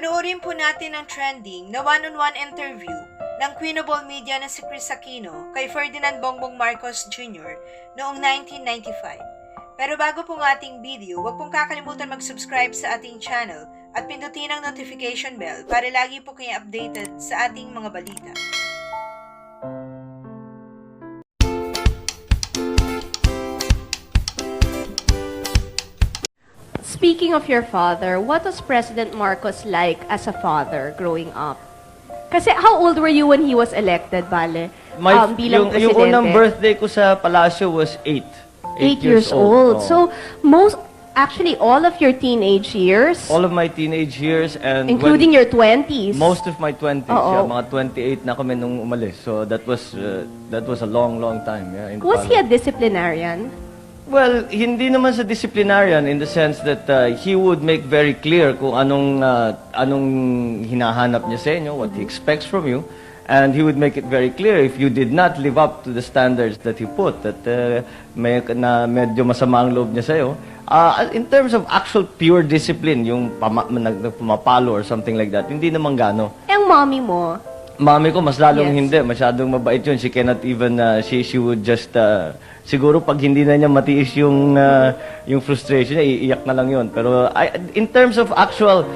Panoorin po natin ang trending na one-on-one interview ng Queenable Media na si Kris Aquino kay Ferdinand Bongbong Marcos Jr. noong 1995. Pero bago po ang ating video, huwag pong kakalimutan mag-subscribe sa ating channel at pindutin ang notification bell para lagi po kayo updated sa ating mga balita. Speaking of your father, what was President Marcos like as a father growing up? Kasi how old were you when he was elected, Bale? Bilang presidente? Yung unang birthday ko sa palasyo was 8. 8 years old. Oh. So, actually, all of your teenage years? All of my teenage years and... Including your 20s? Most of my 20s. Oo. Yeah, mga 28 na kami nung umalis. So, that was a long, long time. Yeah, Was he a disciplinarian? Well, hindi naman sa disciplinarian in the sense that he would make very clear kung anong hinahanap niya sa inyo, what he expects from you, and he would make it very clear if you did not live up to the standards that he put, that medyo masama ang loob niya sa iyo. In terms of actual pure discipline, yung pumapalo or something like that, hindi naman gano. Ang mommy mo? Mami ko, mas lalong Yes. hindi. Masyadong mabait yun. She cannot even, she would just, siguro pag hindi na niya matiis yung frustration niya, iiyak na lang yun. Pero in terms of actual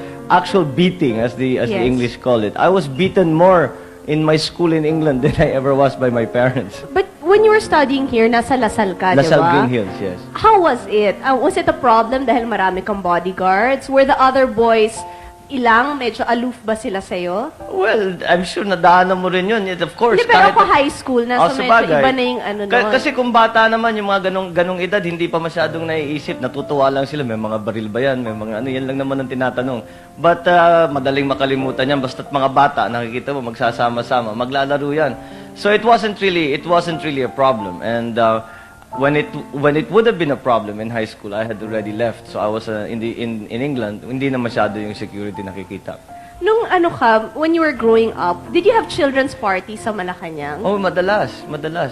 beating, as the Yes. English call it, I was beaten more in my school in England than I ever was by my parents. But when you were studying here, nasa Lasal ka, di ba? Lasal Green Hills, yes. How was it? Was it a problem dahil marami kang bodyguards? Were the other boys medyo aloof ba sila sa'yo? Well, I'm sure nadaanan mo rin yun. Of course. Hindi, pero ako high school na, so medyo sabagay. iba na yung ano doon. Kasi kung bata naman, yung mga ganong edad, hindi pa masyadong naiisip. Natutuwa lang sila. May mga baril ba yan? May mga yan lang naman ang tinatanong. But madaling makalimutan yan. Basta't mga bata, nakikita mo, magsasama-sama, maglalaro yan. So it wasn't really a problem. And when it would have been a problem in high school, I had already left. So I was in England. Hindi na masyado yung security nakikita. Nung when you were growing up, did you have children's parties sa Malacanang? Oh, madalas.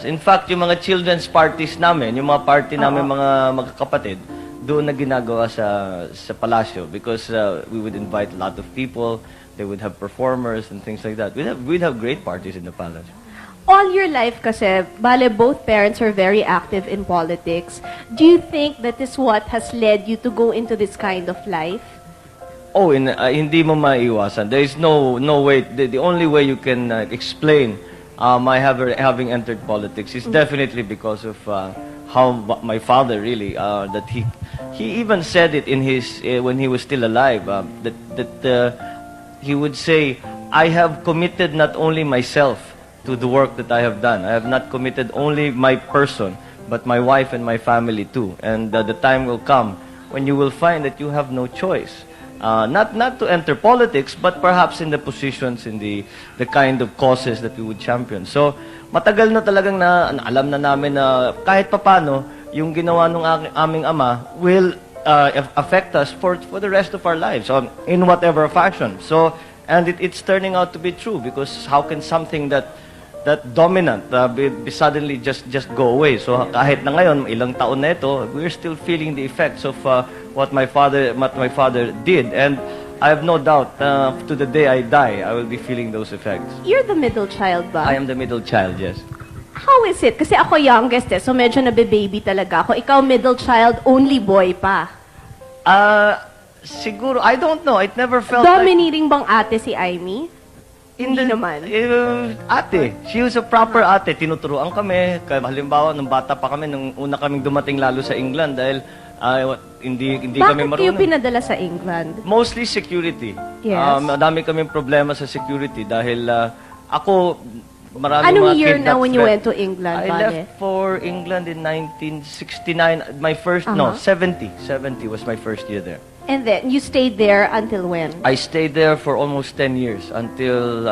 In fact, yung mga children's parties namin, yung mga party namin mga magkakapatid, doon na ginagawa sa palasyo because we would invite a lot of people. They would have performers and things like that. We'd have great parties in the palace. All your life kasi, Bale, both parents are very active in politics. Do you think that is what has led you to go into this kind of life? Oh, hindi mo maiiwasan. There is no way. The only way you can explain my having entered politics is definitely because of how my father really that he even said it in his when he was still alive that he would say, I have committed not only myself to the work that I have done. I have not committed only my person, but my wife and my family too. And the time will come when you will find that you have no choice. Not to enter politics, but perhaps in the positions, in the kind of causes that we would champion. So, matagal na talagang alam na namin na kahit papano, yung ginawa ng aming ama will affect us for the rest of our lives, in whatever fashion. So, and it's turning out to be true, because how can something that dominant be suddenly just go away? So kahit na ngayon ilang taon na ito, we're still feeling the effects of what my father did, and I have no doubt to the day I die I will be feeling those effects. You're the middle child ba? I am the middle child, yes. How is it? Kasi ako youngest so medyo nabe-baby talaga ako. Ikaw middle child, only boy pa. Siguro, I don't know. It never felt Dominating bang ate si Aimee? Hindi naman. Ate. She was a proper ate. Tinuturuan kami. Halimbawa, nung bata pa kami, nung una kaming dumating lalo sa England dahil hindi kami marunong. Bakit kayo pinadala sa England? Mostly security. Yes. Madami kaming problema sa security dahil ako, maraming Anong mga year kidnap na when you threat. went to England, I Bale? left for England in 1969. My first, 70. 70 was my first year there. And then, you stayed there until when? I stayed there for almost 10 years until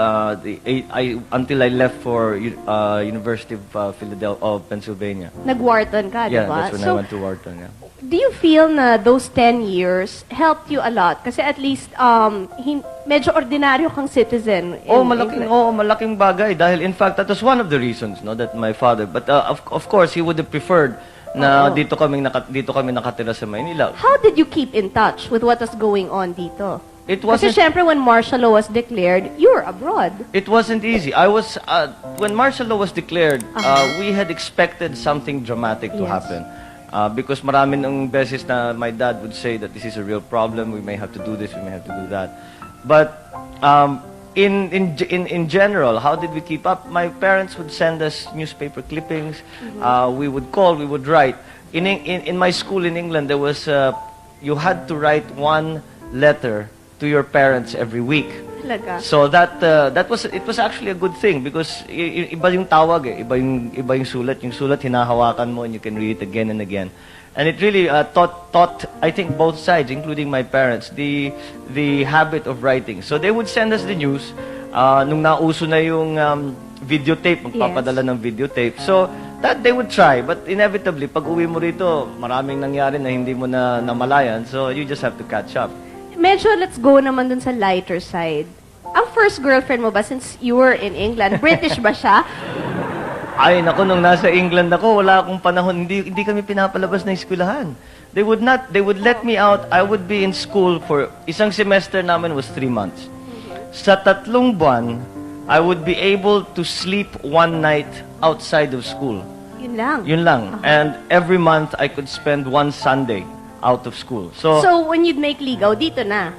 until I left for University of Pennsylvania. Nag-Wharton ka, di Yeah, ba? that's when I went to Wharton. Yeah. Do you feel na those 10 years helped you a lot? Kasi at least, medyo ordinaryo kang citizen. Malaking bagay dahil in fact that was one of the reasons, no, that my father. But of course he would have preferred na dito kami nakatira sa Maynila. How did you keep in touch with what was going on dito? It Kasi wasn't. syempre when martial law was declared, you were abroad. It wasn't easy. I was when martial law was declared, we had expected something dramatic to Yes. happen. Because marami ng beses na my dad would say that this is a real problem. We may have to do this. We may have to do that. But in general, how did we keep up? My parents would send us newspaper clippings. We would call. We would write. In my school in England, there was you had to write one letter to your parents every week. Talaga. So that it was actually a good thing because iba yung tawag iba yung sulat hinahawakan mo and you can read it again and again. And it really taught I think both sides, including my parents, the habit of writing. So they would send us the news nung nauso na yung videotape, magpapadala ng videotape. So that they would try, but inevitably pag uwi mo rito, maraming nangyari na hindi mo na namalayan. So you just have to catch up. Medyo let's go naman dun sa lighter side. Ang first girlfriend mo ba, since you were in England, British ba siya? Ay, naku, nung nasa England ako, wala akong panahon, hindi kami pinapalabas ng eskwelahan. They would let me out. I would be in school for, isang semester namin was 3 months. Sa 3 buwan, I would be able to sleep one night outside of school. Yun lang. Yun lang. And every month, I could spend one Sunday out of school. So when you'd make ligaw, dito na.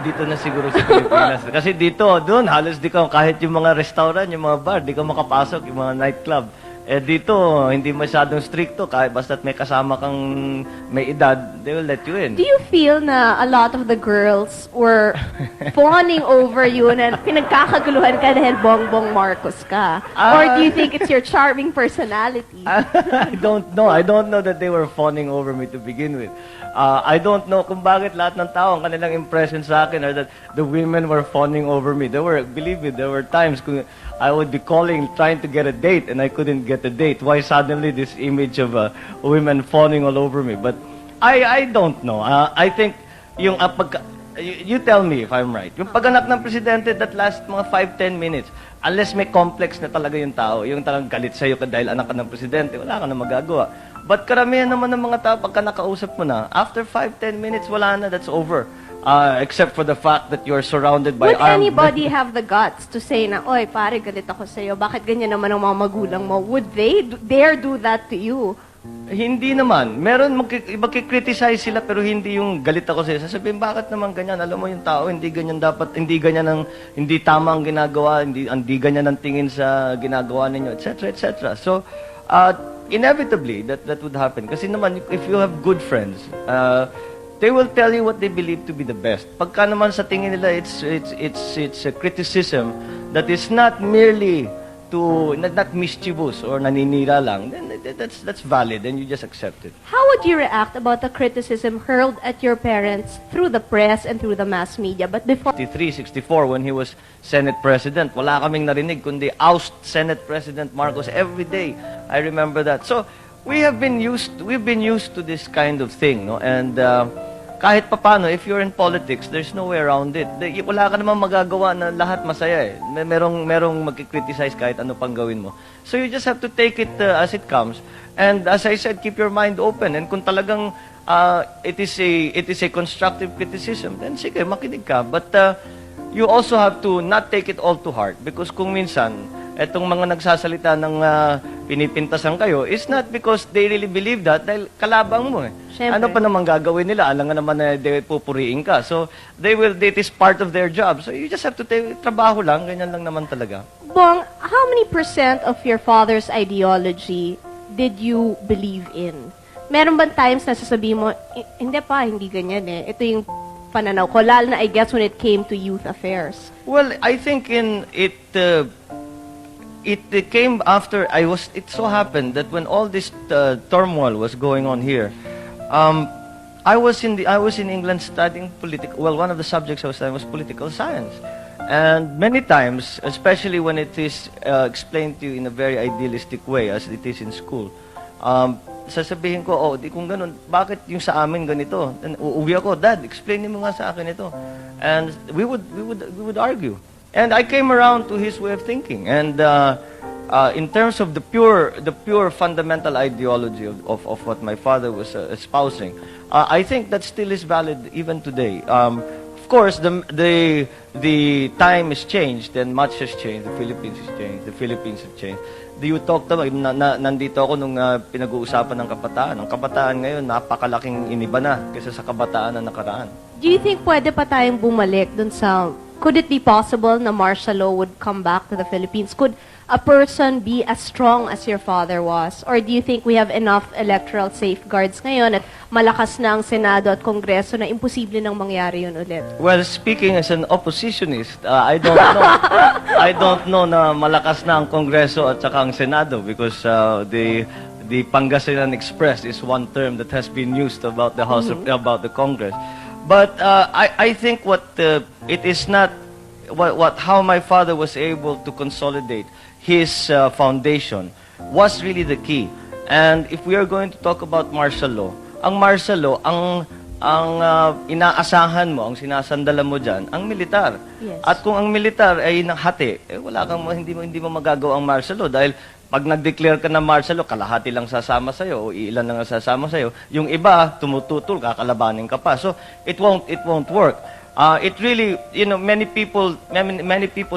dito na siguro sa Pilipinas. Kasi dito, doon, halos di ka, kahit yung mga restaurant, yung mga bar, di ka makapasok, yung mga nightclub. Dito, hindi masyadong stricto, kahit basta't may kasama kang may edad, they will let you in. Do you feel na a lot of the girls were fawning over you na pinagkakaguluhan ka dahil Bongbong Marcos ka? Or do you think it's your charming personality? I don't know. I don't know that they were fawning over me to begin with. I don't know kung bakit lahat ng tao, ang kanilang impression sa akin are that the women were fawning over me. Believe me, there were times kung I would be calling, trying to get a date, and I couldn't get a date. Why suddenly this image of women fawning all over me? But I don't know. I think yung you tell me if I'm right. Yung pagganak ng presidente, that last mga 5-10 minutes, unless may complex na talaga yung tao, yung talagang galit sa'yo dahil anak ka ng presidente, wala ka na magagawa. But karamihan naman ng mga tao, pagka nakausap mo na, after 5-10 minutes, wala na, that's over. Except for the fact that you're surrounded by Would armed... anybody have the guts to say na, oy, pare, galit ako sa'yo, bakit ganyan naman ang mga magulang mo? Would they dare do that to you? Hindi naman. Meron, magkikriticize sila pero hindi yung galit ako sa'yo. Sasabihin, bakit naman ganyan? Alam mo yung tao, hindi ganyan dapat, hindi tama ang ginagawa, hindi ganyan ang tingin sa ginagawa ninyo, etc., etc. So, inevitably, that would happen. Kasi naman, if you have good friends, they will tell you what they believe to be the best. Pagka naman sa tingin nila, it's a criticism that is not merely not mischievous or naninira lang, then that's valid and you just accept it. How would you react about the criticism hurled at your parents through the press and through the mass media? But before 64 when he was Senate President, wala kaming narinig kundi oust Senate President Marcos every day. I remember that. So we've been used to this kind of thing, no? And kahit papano, if you're in politics, there's no way around it. Wala ka namang magagawa na lahat masaya eh. Merong magkikriticize kahit ano pang gawin mo. So you just have to take it as it comes. And as I said, keep your mind open. And kung talagang it is a constructive criticism, then sige, makinig ka. But you also have to not take it all to heart. Because kung minsan, etong mga nagsasalita ng pinipintasan kayo, is not because they really believe that, dahil kalabang mo eh. Siyempre. Ano pa naman gagawin nila? Alam nga naman na pupuriin ka. So, it is part of their job. So, you just have to trabaho lang. Ganyan lang naman talaga. Bong, how many % of your father's ideology did you believe in? Meron ba times na sasabihin mo, hindi ganyan eh. Ito yung pananaw ko. Lalo na, I guess, when it came to youth affairs. Well, I think it came after it so happened that when all this turmoil was going on here, I was in England studying one of the subjects I was studying was political science. And many times, especially when it is explained to you in a very idealistic way as it is in school, sasabihin ko, di kung ganun, bakit yung sa amin ganito? And uuwi ako, Dad, explain mo nga sa akin ito. And we would argue. And I came around to his way of thinking. And in terms of the pure fundamental ideology of what my father was espousing, I think that still is valid even today. Of course, the time has changed and much has changed. The Philippines has changed. The Philippines have changed. You talked about, nandito ako nung pinag-uusapan ng kabataan. Ang kabataan ngayon, napakalaking iniba na kaysa sa kabataan na nakaraan. Do you think pwede pa tayong bumalik dun sa... Could it be possible na martial law would come back to the Philippines? Could a person be as strong as your father was? Or do you think we have enough electoral safeguards ngayon at malakas na ang Senado at Kongreso na imposible nang mangyari yun ulit? Well, speaking as an oppositionist, I don't know. I don't know na malakas na ang Kongreso at saka ang Senado because the Pangasinan Express is one term that has been used about the House of, about the Congress. But I think it is not how my father was able to consolidate his foundation was really the key. And if we are going to talk about martial law, ang martial law, ang inaasahan mo, ang sinasandalan mo diyan, ang militar. Yes. At kung ang militar ay hati, wala kang hindi mo magagawa ang martial law dahil pag nag-declare ka ng martial law, kalahati lang sasama sa'yo o ilan lang ang sasama sa'yo. Yung iba, tumututol, kakalabanin ka pa. So, it won't work. It really, many people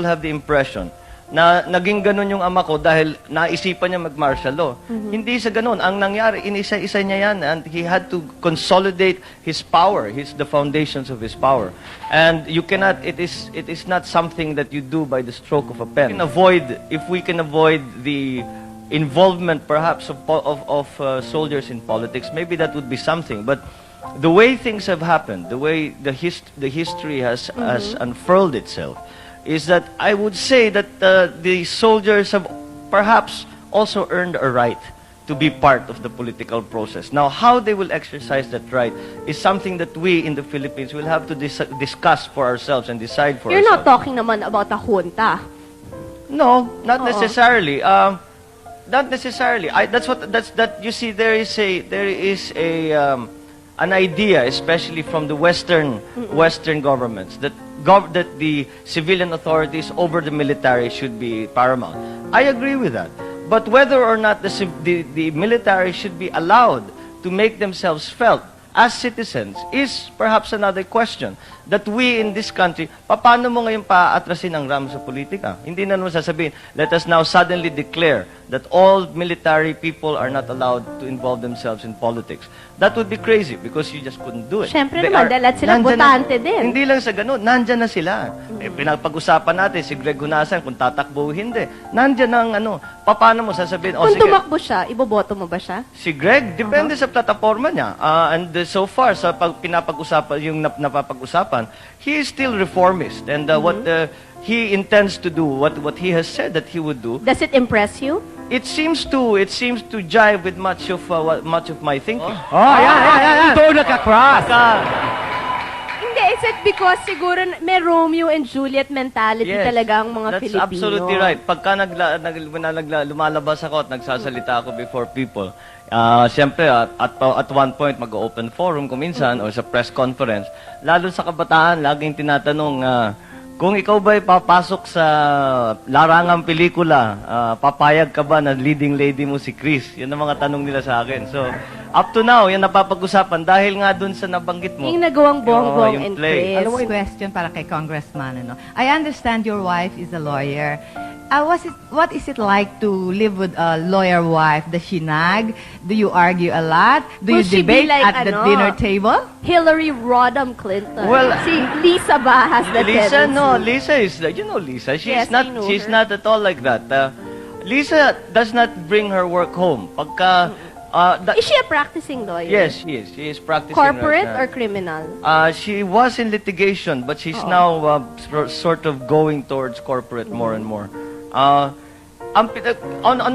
have the impression na naging ganun yung ama ko dahil naisipan niya mag-martial law. Hindi sa ganun. Ang nangyari, inisa-isa niya yan and he had to consolidate his power, the foundations of his power. And you cannot, it is not something that you do by the stroke of a pen. If we can avoid the involvement perhaps of soldiers in politics, maybe that would be something. But the way things have happened, the way the history has unfurled itself, is that I would say that the soldiers have perhaps also earned a right to be part of the political process. Now, how they will exercise that right is something that we in the Philippines will have to discuss for ourselves and decide for You're ourselves. not talking naman about a junta. No, not necessarily. Not necessarily. You see, there is an idea, especially from the Western governments, that the civilian authorities over the military should be paramount. I agree with that. But whether or not the military should be allowed to make themselves felt as citizens is perhaps another question that we in this country, paano mo ngayon paatrasin ang RAM sa politika? Hindi na naman sasabihin, let us now suddenly declare that all military people are not allowed to involve themselves in politics. That would be crazy because you just couldn't do it. Siyempre naman, dahil at sila botante din. Hindi lang sa ganun, nandyan na sila. Pinapag-usapan natin si Greg Hunasan kung tatakbo o hindi. Nandyan ang paano mo sasabihin, Kung sige, tumakbo siya, iboboto mo ba siya? si Greg, depende sa plataforma niya. And so far, sa pinapag-usapan, yung napapag-usapan, he is still reformist. And what he intends to do, what he has said that he would do, Does it impress you? it seems to jive with much of my thinking. Ito nagka-cross. Hindi, is it because siguro may Romeo and Juliet mentality talaga ang mga that's Pilipino? absolutely right. Pagka lumalabas ako at nagsasalita ako before people, siyempre, at one point, mag-open forum kung minsan, o sa press conference, lalo sa kabataan, laging tinatanong, kung ikaw ba'y papasok sa larangang pelikula, papayag ka ba na leading lady mo si Kris? Yan ang mga tanong nila sa akin. So, up to now, yan napapag-usapan dahil nga dun sa nabanggit mo. Yung nagawang Bongbong yung and play. Kris. Alam mo, question para kay Congressman. I understand your wife is a lawyer. What is it like to live with a lawyer wife? Does she nag? Do you argue a lot? Do Will you she be debate like, at the dinner table? Hillary Rodham Clinton. Well, si Lisa ba has the Lisa, tendency? no. Lisa is, Lisa. Yes, I know She's her. not at all like that. Lisa does not bring her work home. Pagka, Is she a practicing lawyer? yes, she is. She is practicing Corporate right or now. criminal? She was in litigation, but she's now sort of going towards corporate more and more. On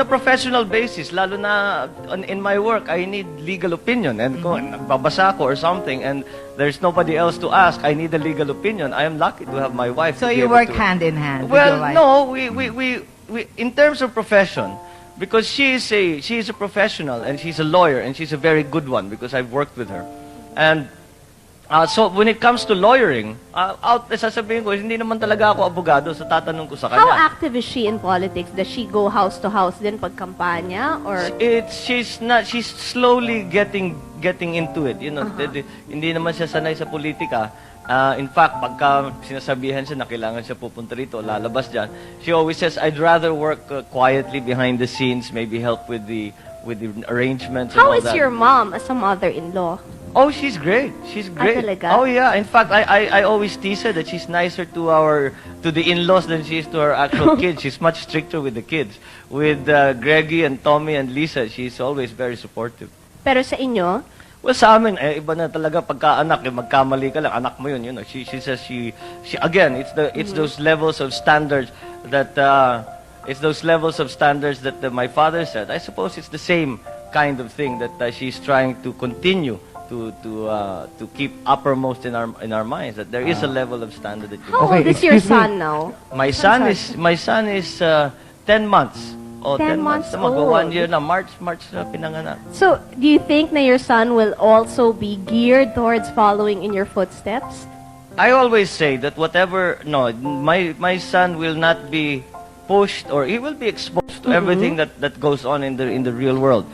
a professional basis, lalo na in my work, I need legal opinion. And kung nagbabasa ko or something, and there's nobody else to ask, I need a legal opinion. I am lucky to have my wife. So to be you able work to- hand in hand with Well, your wife? no, we in terms of profession, because she is a professional and she's a lawyer and she's a very good one because I've worked with her. And so when it comes to lawyering, sasabihin ko, hindi naman talaga ako abogado, so tatanong ko sa How kanya. active is she in politics? Does she go house to house din pag kampanya? Or She's slowly getting into it. Hindi naman siya sanay sa politika. In fact, pagka sinasabihan siya na kailangan siya pupunta rito, lalabas dyan, she always says, I'd rather work quietly behind the scenes, maybe help with the arrangements and How all is that. your mom as a mother-in-law? Oh, she's great. She's great. talaga? Oh, yeah. In fact, I always tease her that she's nicer to the in-laws than she is to her actual kids. She's much stricter with the kids. With Greggy and Tommy and Lisa, she's always very supportive. Pero sa inyo, Well, sa amin, iba na talaga pagka-anak, magkamali ka lang, anak mo yun, you know. She says she again, it's those levels of standards that my father said. I suppose it's the same kind of thing that she's trying to continue to keep uppermost in our minds, that there is a level of standard that you how Okay, old is your excuse me. son now? my son is 10 months. Oh, 10 10 months. months Mag-1 old. year na, March na pinanganak. So, do you think na your son will also be geared towards following in your footsteps? I always say that my son will not be pushed, or he will be exposed to everything that goes on in the real world.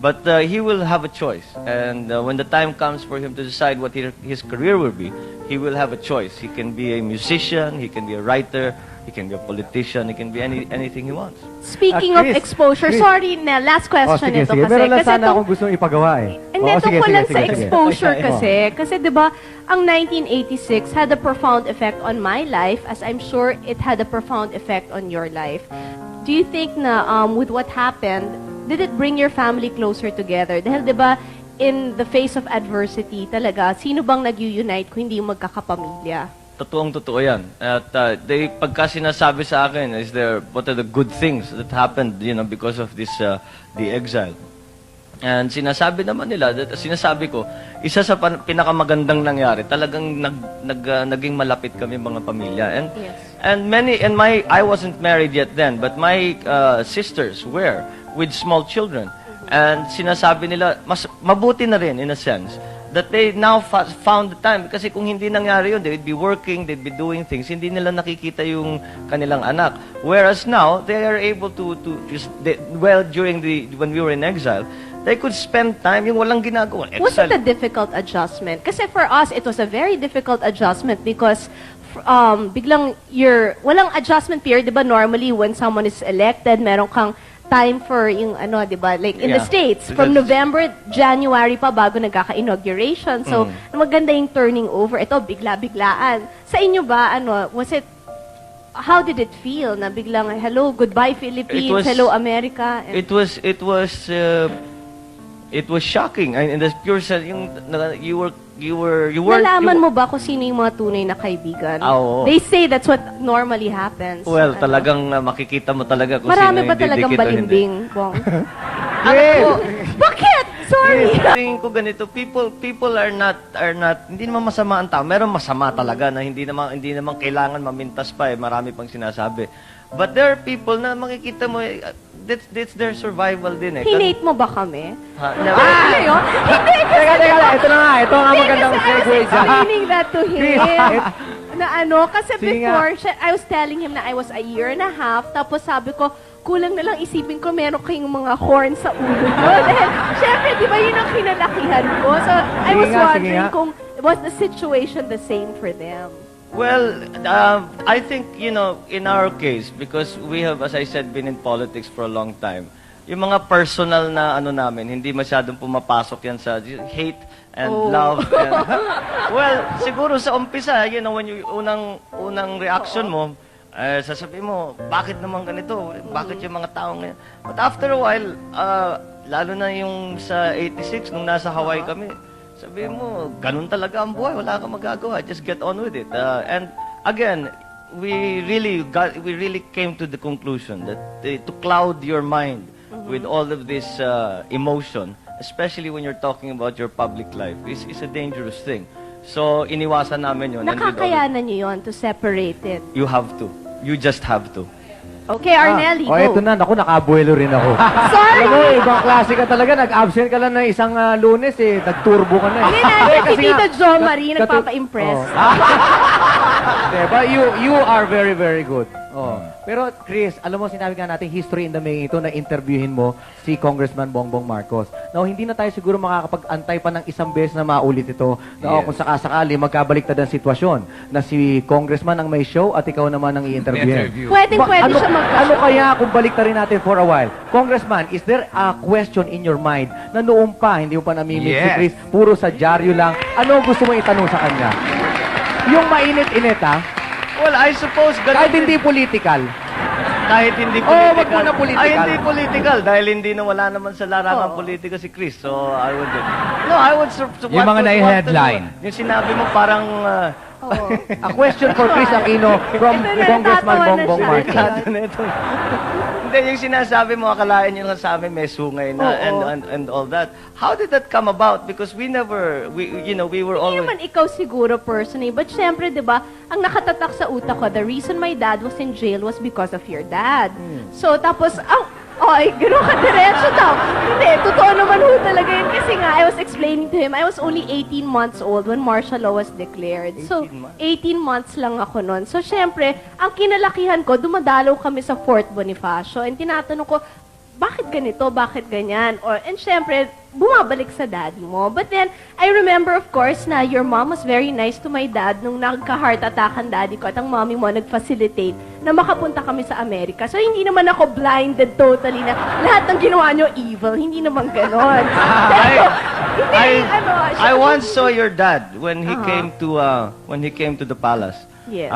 But he will have a choice, and when the time comes for him to decide what his career will be, he will have a choice. He can be a musician, he can be a writer, he can be a politician, he can be anything he wants. Speaking of Chris, exposure, Chris. sorry na, last question sige, ito sige. kasi. Meron lang kasi sana to- akong gustong ipagawa eh. Hindi, Oo, sige, tungkol sige, lang sige, sa sige. exposure Okay, kasi. Kasi di ba, ang 1986 had a profound effect on my life, as I'm sure it had a profound effect on your life. Do you think na with what happened, did it bring your family closer together? Dahil di ba, in the face of adversity talaga, sino bang nag-unite kung hindi yung magkakapamilya? Totoo yan. At pagka sinasabi sa akin, what are the good things that happened, because of this, the exile. And sinasabi naman nila, sinasabi ko, isa sa pinakamagandang nangyari, talagang naging malapit kami mga pamilya. And Yes. and I wasn't married yet then, but my sisters were with small children. And sinasabi nila, mas mabuti na rin in a sense that they now found the time, kasi kung hindi nangyari yun, they'd be working, they'd be doing things, hindi nila nakikita yung kanilang anak. Whereas now, they are able to when we were in exile, they could spend time yung walang ginagawa. Was it a difficult adjustment? Kasi for us, it was a very difficult adjustment because biglang walang adjustment period, di ba? Normally, when someone is elected, meron kang time for yung di ba? Like in the Yeah. States, from November, January pa bago nagkaka-inauguration. So, maganda yung turning over. Ito, bigla-biglaan. Sa inyo ba, how did it feel na biglang, hello, goodbye Philippines, hello America? And- It was shocking. In the pure sense, you were Nalaman mo ba kung sino yung mga tunay na kaibigan? Oo. They say that's what normally happens. Well, talagang makikita mo talaga kung Marami sino ba yung talagang didikit o hindi. balimbing, Bong? Yes! Bakit? Sorry. Tingin ko ganito, people are not hindi naman masama ang tao. Meron masama talaga na hindi naman kailangan mamintas pa marami pang sinasabi. But there are people na makikita mo that's their survival din eh. Hinate mo ba kami? Hindi Teka, ito na nga. Ito ang magandang I was segue dyan. explaining that to him. Chris, Kasi Sige before, I was telling him na I was a year and a half, tapos sabi ko, kulang na lang isipin ko meron kayong mga horn sa ulo ko. Dahil, syempre, di ba yun ang kinalakihan ko? So, I was Sige wondering nga. kung was the situation the same for them? Well, I think, in our case, because we have, as I said, been in politics for a long time, yung mga personal na namin, hindi masyadong pumapasok yan sa hate and love. And, well, siguro sa umpisa, when you unang reaction mo, sasabihin mo, bakit naman ganito? Bakit yung mga tao ngayon? But after a while, lalo na yung sa 86, nung nasa Hawaii kami, sabihin mo, ganun talaga ang buhay, wala kang magagawa, just get on with it. And again, we really came to the conclusion that to cloud your mind with all of this emotion, especially when you're talking about your public life, is a dangerous thing. So, iniwasan namin yun. And with all Nakakayanan niyo yun to separate it. you have to. You just have to. Okay, Arnelli, ito go. na. Naku, nakabuelo rin ako. Sorry! Alam mo, ibang klase ka talaga. Nag-absent ka lang ng isang Lunes eh. Nag-turbo ka na eh. Hindi natin si Kasi Tito nga, Jo Marie nagpapa-impress. Diba? You are very, very good. Oh. Pero Chris, alam mo sinabi nga natin history in the making ito na interviewin mo si Congressman Bongbong Marcos. Now, hindi na tayo siguro makakapag-antay pa ng isang beses na maulit ito. Na kung sakasakali magkabaliktad ang sitwasyon na si Congressman ang may show at ikaw naman ang i-interviewin. Pwede siya Ano kaya kung baliktarin natin for a while? Congressman, is there a question in your mind na noong pa, hindi mo pa namimit si Chris, puro sa dyaryo lang, ano gusto mo itanong sa kanya? Yung mainit-init, ha? Well, I suppose ganun Kahit din. hindi political. Kahit hindi Oh, political. wag mo na political. Ay, hindi political. Dahil hindi na wala naman sa larangan politika si Chris. So, I would... No, I would... Yung mga nai-headline. Yung sinabi mo parang... A question for Kris Aquino from Congressman Bongbong Marcos. Hindi, yung sinasabi mo, akalain nyo lang sa amin may sungay na and all that. How did that come about? Because we never, we were Hindi always... naman ikaw siguro personally, but syempre, di ba, ang nakatatak sa utak ko, the reason my dad was in jail was because of your dad. So, tapos, gano'n ka diretso daw. Hindi, totoo naman ho talaga yun. Kasi nga, I was explaining to him, I was only 18 months old when martial law was declared. So, 18 months lang ako nun. So, syempre, ang kinalakihan ko, dumadalaw kami sa Fort Bonifacio. And tinatanong ko, bakit ganito? Bakit ganyan? And syempre, bumabalik sa daddy mo. But then, I remember, of course, na your mom was very nice to my dad nung nagka-heart attack ang daddy ko at ang mommy mo nag-facilitate na makapunta kami sa Amerika. So, hindi naman ako blinded totally na lahat ng ginawa nyo evil. Hindi naman ganon. I once saw your dad when he came to the palace. Yes.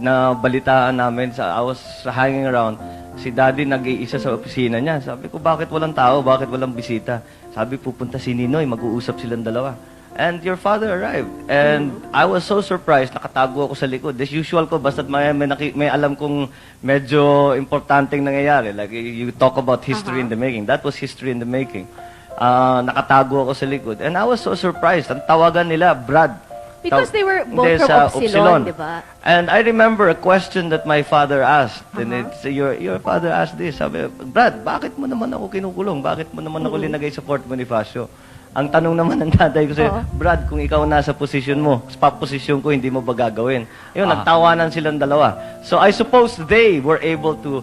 Na balitaan namin I was hanging around. Si Daddy nag-iisa sa opisina niya. Sabi ko, bakit walang tao? Bakit walang bisita? Sabi, pupunta si Ninoy, mag-uusap silang dalawa. And your father arrived. And I was so surprised, nakatago ako sa likod. As usual ko, basta't may alam kong medyo importanteng nangyayari. Like, you talk about history in the making. That was history in the making. Nakatago ako sa likod. And I was so surprised. Ang tawagan nila, Brad. Because they were both from Upsilon, di ba? And I remember a question that my father asked. And it's, your father asked this. Sabi, Brad, bakit mo naman ako kinukulong? Bakit mo naman ako linagay sa Fort Bonifacio? Ang tanong naman ng tatay ko sa'yo, Brad, kung ikaw nasa posisyon mo, sa posisyon ko, hindi mo ba gagawin? Yun, nagtawanan silang dalawa. So I suppose they were able to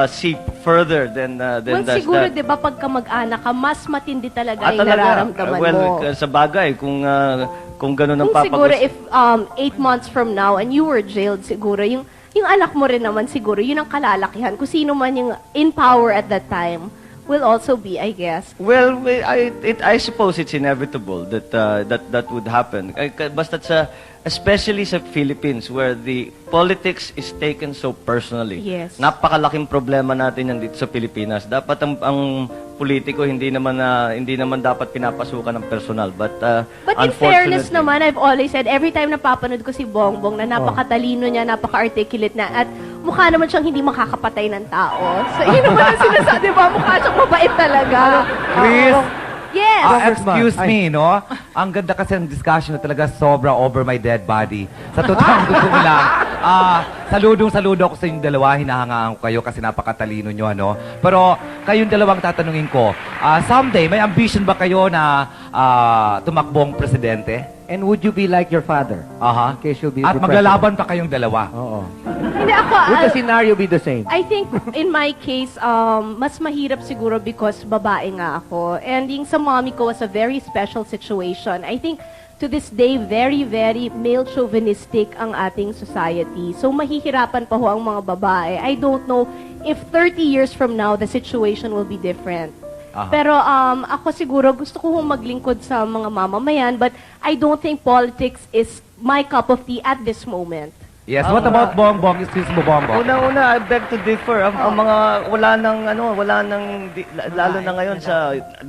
see further than Well, that. siguro, di ba, pagka mag-anak ka, mas matindi talaga yung nararamdaman mo. Sa bagay, kung gano'n ang Kung siguro, papagos... if 8 months from now and you were jailed, siguro, yung anak mo rin naman siguro, yun ang kalalakihan. Kung sino man yung in power at that time, will also be, I guess. Well, I suppose it's inevitable that would happen. Basta especially sa Philippines where the politics is taken so personally. Yes. Napakalaking problema natin yan dito sa Pilipinas. Dapat ang politiko hindi naman dapat pinapasukan ng personal. But in fairness naman, I've always said, every time napapanood ko si Bongbong na napakatalino niya, napaka-articulate na, at mukha naman siyang hindi makakapatay ng tao. So, yun naman ang sinasabi, diba? Mukha siyang mabait talaga. Chris, Yes. excuse me, no? Ang ganda kasi ng discussion na talaga sobra over my dead body. Sa totoong totoo lang, saludo ako sa inyong dalawa, hinahangaan ko kayo kasi napakatalino nyo, ano? Pero kayong dalawang tatanungin ko, someday, may ambition ba kayo na tumakbong presidente? And would you be like your father? Aha. In case you'll be At the maglalaban pa kayong dalawa. president? Oo. Hindi ako, Would the scenario be the same? I think in my case, mas mahirap siguro because babae nga ako. And yung sa mommy ko was a very special situation. I think to this day, very, very male chauvinistic ang ating society. So mahihirapan pa ho ang mga babae. I don't know if 30 years from now, the situation will be different. Aha. Pero ako siguro gusto ko hong maglingkod sa mga mamamayan, but I don't think politics is my cup of tea at this moment. Yes, what about Bongbong? Excuse mo, Bongbong. Una, I beg to differ. Ang mga, lalo na ngayon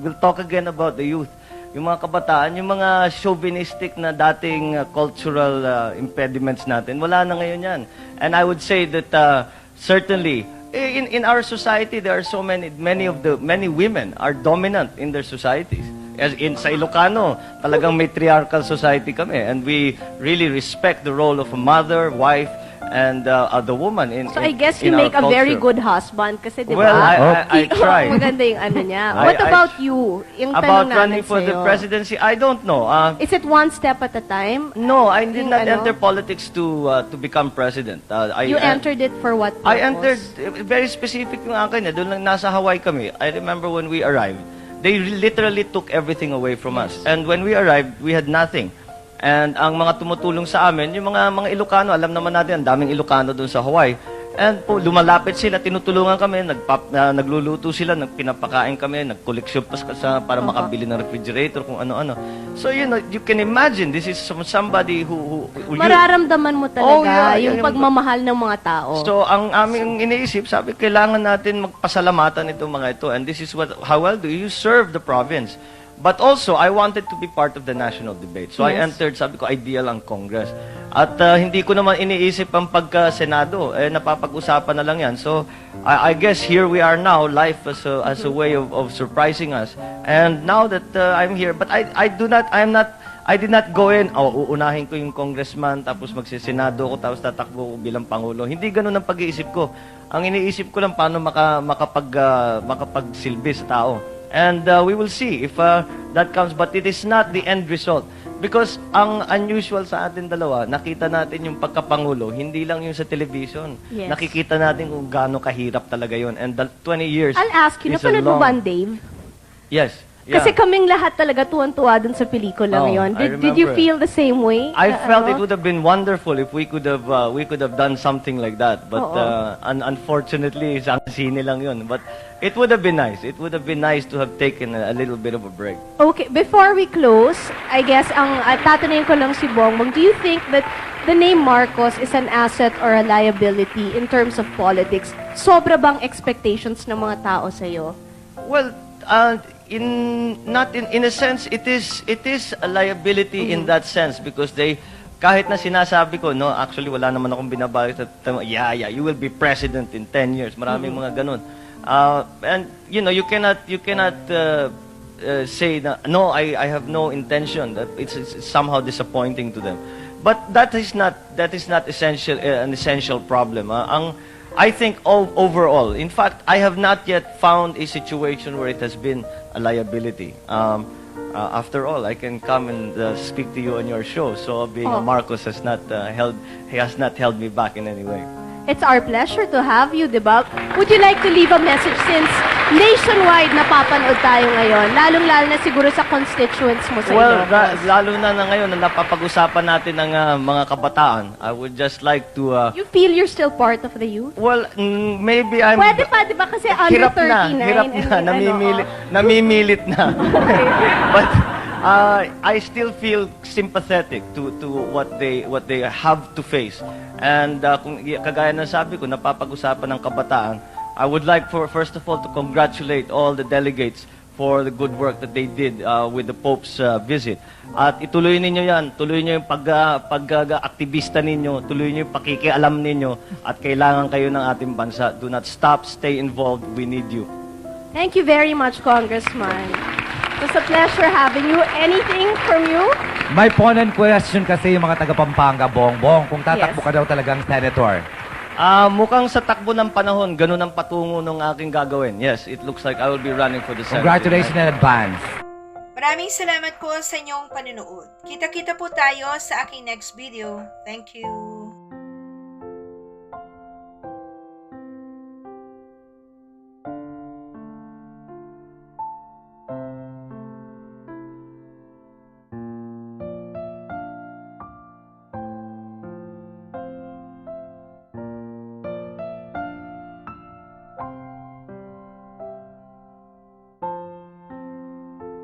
we'll talk again about the youth. Yung mga kabataan, yung mga chauvinistic na dating cultural impediments natin, wala na ngayon yan. And I would say that certainly, in our society, there are so many women are dominant in their societies. As sa Ilocano, talagang matriarchal society kami, and we really respect the role of a mother, wife, and the woman in So I guess in you our make a very culture. good husband kasi di ba? Well, I try. Maganda yung ano niya. I- What I- about you? Yung About tanong running namin for the sa'yo. presidency, I don't know. Is it one step at a time? No, I did Yung not ano? enter politics to become president. You entered it for what purpose? I entered, very specific yung akin. Doon lang nasa Hawaii kami. I remember when we arrived, they literally took everything away from us. And when we arrived, we had nothing. And ang mga tumutulong sa amin, yung mga Ilocano, alam naman natin, ang daming Ilocano doon sa Hawaii. And po, lumalapit sila, tinutulungan kami, nagluluto sila, pinapakain kami, nagkoleksyon pa para makabili ng refrigerator, kung ano-ano. So, you know, you can imagine, this is somebody who Mararamdaman mo talaga Oh, yeah, yung yung- pagmamahal ng mga tao. So, ang aming iniisip, sabi, kailangan natin magpasalamatan itong mga ito. And this is how well do you serve the province. But also, I wanted to be part of the national debate. So, I Yes. entered, sabi ko, ideal ang Congress. At hindi ko naman iniisip ang pagka-Senado. Napapag-usapan na lang yan. So, I guess here we are now, life as a way of surprising us. And now that I'm here, but I did not go in, uunahin ko yung congressman, tapos magsisenado ko, tapos tatakbo ko bilang Pangulo. Hindi ganun ang pag-iisip ko. Ang iniisip ko lang paano makapagsilbi sa tao. And we will see if that comes. But it is not the end result. Because ang unusual sa atin dalawa, nakita natin yung pagkapangulo, hindi lang yung sa television. Yes. Nakikita natin kung gaano kahirap talaga yun. And the 20 years I'll ask you, is a napanood mo long- ba ang Dave? Yes. Yeah. Kasi kaming lahat talaga tuwan-tuwa dun sa pelikula Oh, ngayon. I Did you remember. feel the same way? I felt Ano? it would have been wonderful if we could have done something like that. But Oo. unfortunately, sa sine lang yun. But it would have been nice. It would have been nice to have taken a little bit of a break. Okay, before we close, I guess ang tatanungin ko lang si Bongbong, do you think that the name Marcos is an asset or a liability in terms of politics? Sobra bang expectations ng mga tao sa'yo? Well, in a sense, it is a liability in that sense because kahit na sinasabi ko, no, actually wala naman akong binabalik at you will be president in 10 years. Maraming mga ganun. And you know, you cannot say na, no, I have no intention. That it's somehow disappointing to them. But that is not an essential problem. I think overall, in fact, I have not yet found a situation where it has been a liability. After all, I can come and speak to you on your show. So being a Marcos has not held me back in any way. It's our pleasure to have you, di ba? Would you like to leave a message since nationwide napapanood tayo ngayon? Lalong-lalo na siguro sa constituents mo sa Well, Ilocos. lalo na ngayon na napapag-usapan natin ng mga kabataan, I would just like to... You feel you're still part of the youth? well, maybe I'm... Pwede pa, di ba? Kasi under 39. Hirap na, namimilit na. But I still feel sympathetic to what they have to face. And kung kagaya ng sabi ko, napapag-usapan ng kabataan, I would like first of all to congratulate all the delegates for the good work that they did with the Pope's visit. At ituloy ninyo yan, tuloy niyo yung pag-aktivista ninyo, tuloy niyo yung pakikialam ninyo, at kailangan kayo ng ating bansa. Do not stop, stay involved, we need you. Thank you very much, Congressman. It was a pleasure having you. Anything from you? May ponent question kasi yung mga taga-Pampanga, Bongbong, kung tatakbo Yes. ka daw talagang senator. Mukhang sa takbo ng panahon, ganun ang patungo ng aking gagawin. Yes, it looks like I will be running for the Senate. Congratulations in advance. Maraming salamat po sa inyong panunood. Kita-kita po tayo sa aking next video. Thank you.